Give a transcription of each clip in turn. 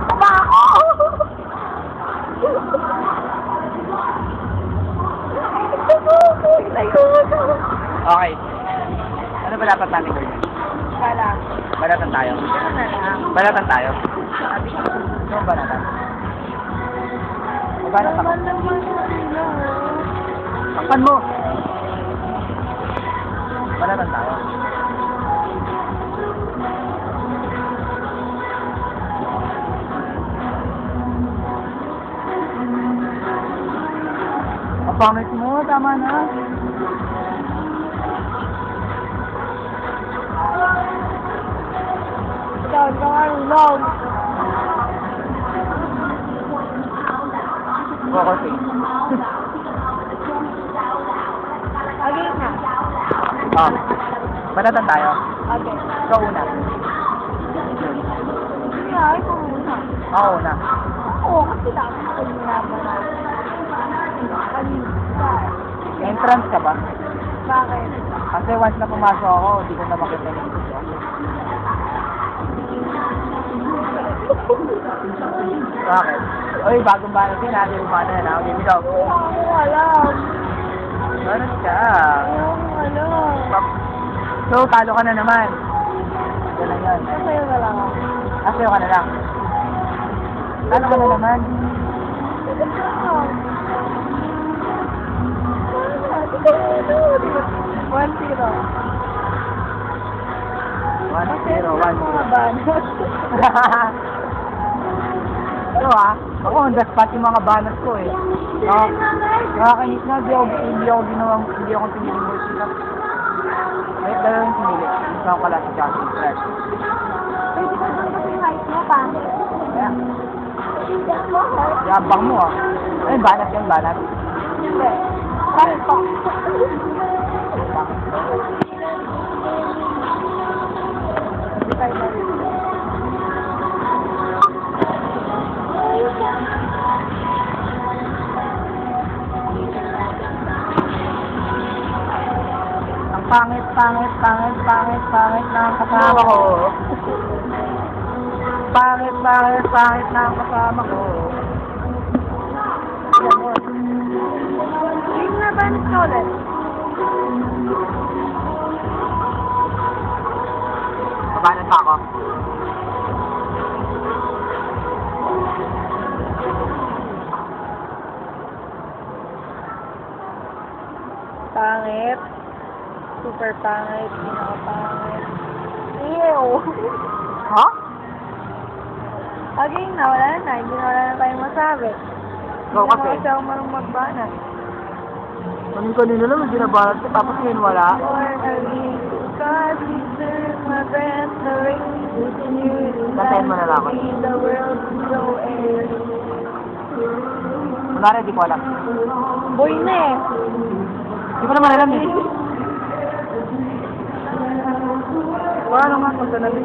Tama ako! Okay. Ano ba dapat natin gawin? Wala. Balatan tayo. Ano na lang? Balatan tayo. Sabi ko. Ano ba natin? Magbanat ako. Naman sila. Takpan mo! Balatan tayo. Kapangit mo, tama na. Ikaw, nakarulog. Focus eh. Again na. Oh. Balatan tayo. Okay. Ikaw una. Sige, ay ko muna. Ako una. Oo, kasi dapat ko nalaman na. Kanina. Entrance ka ba? Bakit? Kasi once na pumasok ako, hindi ko na makita yung gusto. Bakit? Uy, bagong banat din natin umano na ako. Ikaw. Wala akong alam. Banat ka. Wala akong alam. So, talo ka na naman. Ganun yun. Masaya na lang ako. Asayo ka na lang. Talo ka na naman. Sige na lang. One zero. 1-0, 1-0. Mga banat. So ako on the spot yung mga banat ko eh. Nakakainis na, hindi ako piniling mo sila. Kahit dalawa yung pinili, isang ko lang si Justin Fred. Pwede ka naman yung height mo, pangit. Kaya, Tingnan mo, heart. yabang mo ah. Ay, banat yan, banat. Hindi. Pangit pa. Hindi tayo marunong. Ang pangit na ang kasama ko. Pangit na ang kasama ko. Tingnan na ba nito ulit? Mabanat pa ako. Pangit. Super pangit. Pinaka-pangit. Ew! Ha? Again na, wala na. Hindi na wala na tayong masabi. Ikaw Hindi kasi. na kasi ako marunong magbanat. Kanina lang, hindi nabanat ko, tapos ngayon wala. Bantayan mo na lang ako. The world so air. Kunwari, di ko alam. Boy na eh. Di ko naman alam eh. Wala naman, kung saan natin.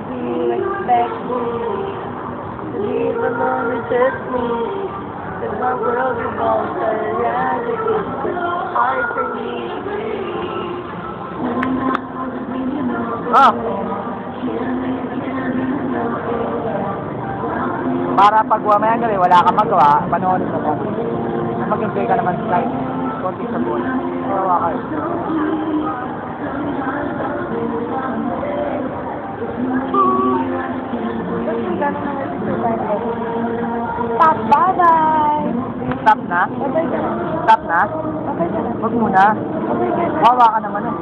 Do you expect me to leave alone with just me? Cause my world revolves around you. It's hard for me to breathe. Ah! Para pag mamaya gabi, wala kang magawa, panoorin mo ko. Mag-enjoy ka naman sa life. Konti sa buwan. Kawawa kayo. Stop, bye-bye! Stop na? Bye-bye ka na. Stop na? Bye-bye ka na. Huwag muna. Bye-bye ka na. Kawawa ka naman eh.